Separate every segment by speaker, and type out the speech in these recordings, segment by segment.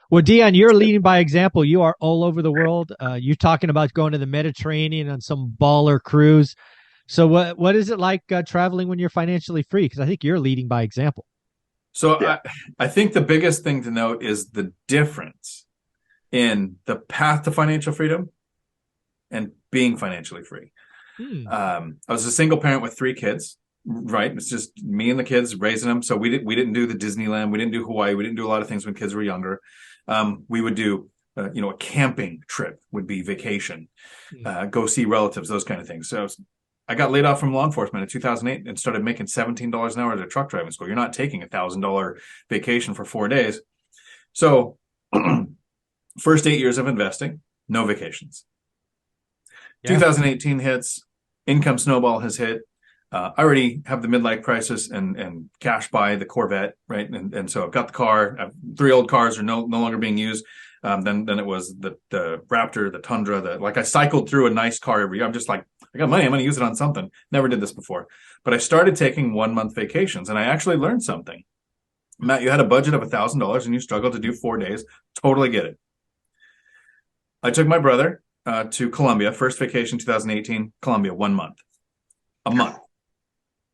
Speaker 1: Well, Dion, you're leading by example. You are all over the world. You're talking about going to the Mediterranean on some baller cruise. So what is it like traveling when you're financially free? Because I think you're leading by example.
Speaker 2: So
Speaker 3: Yeah.
Speaker 2: I think the biggest thing to note is the difference in the path to financial freedom and being financially free.
Speaker 1: Hmm.
Speaker 2: I was a single parent with 3 kids, right? It's just me and the kids raising them. So we didn't do the Disneyland, we didn't do Hawaii, we didn't do a lot of things when kids were younger. We would do a camping trip would be vacation,
Speaker 1: Hmm.
Speaker 2: go see relatives, those kind of things. So I got laid off from law enforcement in 2008 and started making $17 an hour at a truck driving school. You're not taking $1,000 vacation for 4 days. So first 8 years of investing, no vacations.
Speaker 1: Yeah.
Speaker 2: 2018 hits, income snowball has hit. I already have the midlife crisis and cash buy the Corvette, right? And so I've got the car. 3 old cars are no longer being used. Then it was the Raptor, the Tundra. Like I cycled through a nice car every year. I'm just like, I got money. I'm going to use it on something. Never did this before, but I started taking 1 month vacations, and I actually learned something. Matt, you had a budget of $1,000 and you struggled to do 4 days. Totally get it. I took my brother to Colombia, first vacation 2018, Colombia, 1 month, a month.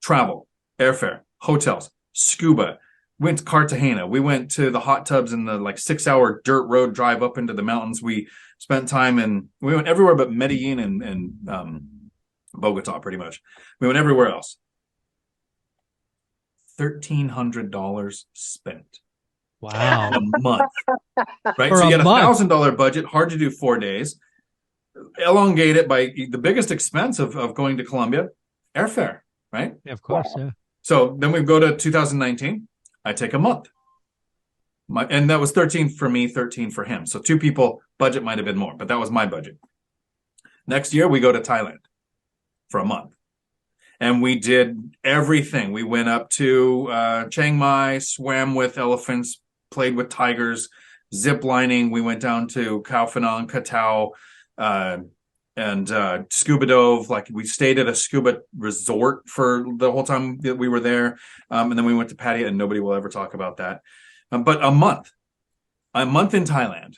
Speaker 2: Travel, airfare, hotels, scuba. Went to Cartagena. We went to the hot tubs in the 6-hour dirt road drive up into the mountains. We spent time we went everywhere but Medellin and Bogota, pretty much. We went everywhere else. $1,300 spent
Speaker 1: Wow.
Speaker 2: in a month, right?
Speaker 1: For
Speaker 2: So
Speaker 1: a
Speaker 2: you had
Speaker 1: month.
Speaker 2: $1,000 budget, hard to do 4 days. Elongate it by the biggest expense of going to Colombia, airfare, right?
Speaker 1: Yeah, of course. Yeah.
Speaker 2: So then we go to 2019. I take a month. And that was 13 for me, 13 for him. So 2 people, budget might have been more, but that was my budget. Next year, we go to Thailand for a month. And we did everything. We went up to Chiang Mai, swam with elephants, played with tigers, zip lining. We went down to Khao Phanang, Koh Tao, and scuba dove. Like we stayed at a scuba resort for the whole time that we were there. And then we went to Pattaya, and nobody will ever talk about that. But a month in Thailand,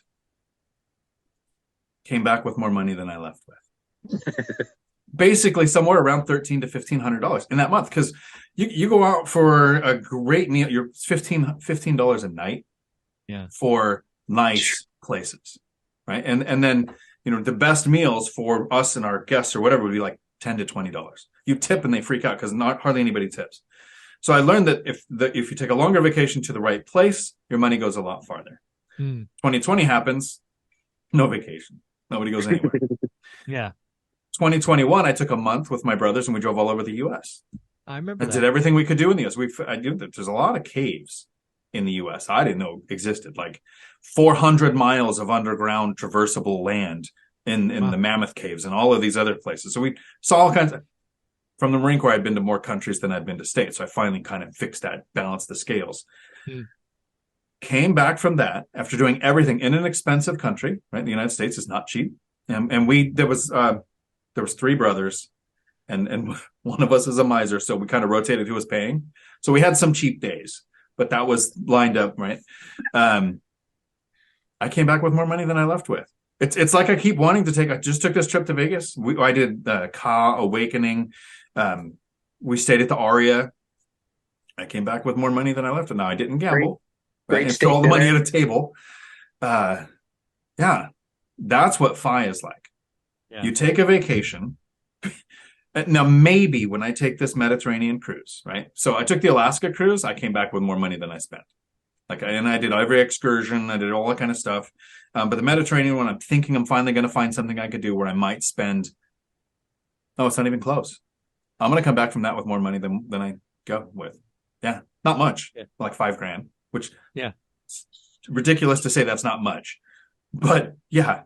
Speaker 2: came back with more money than I left with. Basically somewhere around $1,300 to $1,500 in that month. Because you go out for a great meal, you're $15 a night
Speaker 1: Yeah.
Speaker 2: for nice places, right? And then the best meals for us and our guests or whatever would be like $10 to $20. You tip and they freak out because not hardly anybody tips. So I learned that if you take a longer vacation to the right place, your money goes a lot farther. 2020 happens, no vacation. Nobody goes anywhere.
Speaker 1: Yeah.
Speaker 2: 2021, I took a month with my brothers and we drove all over the U.S.
Speaker 1: I remember
Speaker 2: and
Speaker 1: that.
Speaker 2: did everything we could do in the U.S. There's a lot of caves in the U.S. I didn't know existed, like 400 miles of underground traversable land in
Speaker 1: Wow.
Speaker 2: the Mammoth Caves and all of these other places. So we saw all kinds of. From the Marine Corps, I'd been to more countries than I'd been to states. So I finally kind of fixed that, balanced the scales. Came back from that after doing everything in an expensive country, right? The United States is not cheap. And there was 3 brothers and one of us is a miser. So we kind of rotated who was paying. So we had some cheap days, but that was lined up, right? I came back with more money than I left with. It's like I keep wanting to take. I just took this trip to Vegas. I did the Ka Awakening. We stayed at the Aria. I came back with more money than I left with. Now I didn't gamble.
Speaker 3: Great
Speaker 2: And
Speaker 3: state
Speaker 2: throw all the money
Speaker 3: dinner.
Speaker 2: at a table. Yeah, that's what FI is like.
Speaker 1: Yeah.
Speaker 2: You take a vacation. Now, maybe when I take this Mediterranean cruise, right? So I took the Alaska cruise. I came back with more money than I spent. And I did every excursion. I did all that kind of stuff. But the Mediterranean one, I'm thinking I'm finally going to find something I could do where I might spend. Oh, it's not even close. I'm going to come back from that with more money than I go with. Yeah, not much.
Speaker 1: Yeah.
Speaker 2: Like $5,000, which
Speaker 1: Yeah.
Speaker 2: it's ridiculous to say that's not much. But yeah,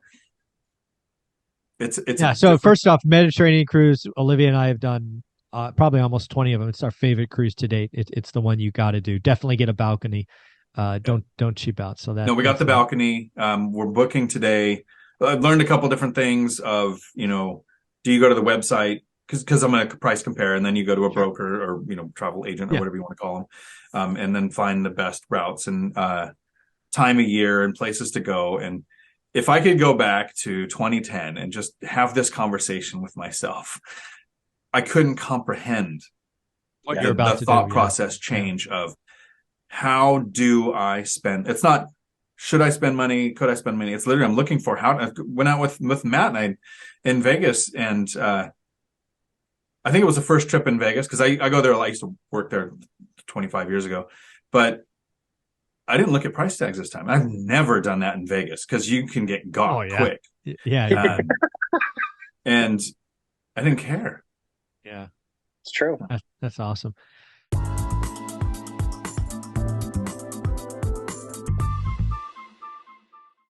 Speaker 2: it's
Speaker 1: Yeah. So first off, Mediterranean cruise, Olivia and I have done probably almost 20 of them. It's our favorite cruise to date. It's the one you got to do. Definitely get a balcony. Don't cheap out. So
Speaker 2: no, we got the balcony. We're booking today. I've learned a couple different things of, do you go to the website? Because I'm going to price compare, and then you go to a broker or, travel agent or whatever you want to call them, and then find the best routes. And time of year and places to go. And if I could go back to 2010 and just have this conversation with myself, I couldn't comprehend
Speaker 1: What you're
Speaker 2: the
Speaker 1: about to
Speaker 2: thought
Speaker 1: do.
Speaker 2: process change of how do I spend? It's not, should I spend money? Could I spend money? It's literally, I'm looking for how. I went out with Matt and I in Vegas, and I think it was the first trip in Vegas because I go there. I used to work there 25 years ago, but I didn't look at price tags this time. I've never done that in Vegas because you can get got
Speaker 1: Oh, yeah.
Speaker 2: quick.
Speaker 1: Yeah.
Speaker 2: And I didn't care.
Speaker 1: Yeah.
Speaker 3: It's true.
Speaker 1: That's awesome.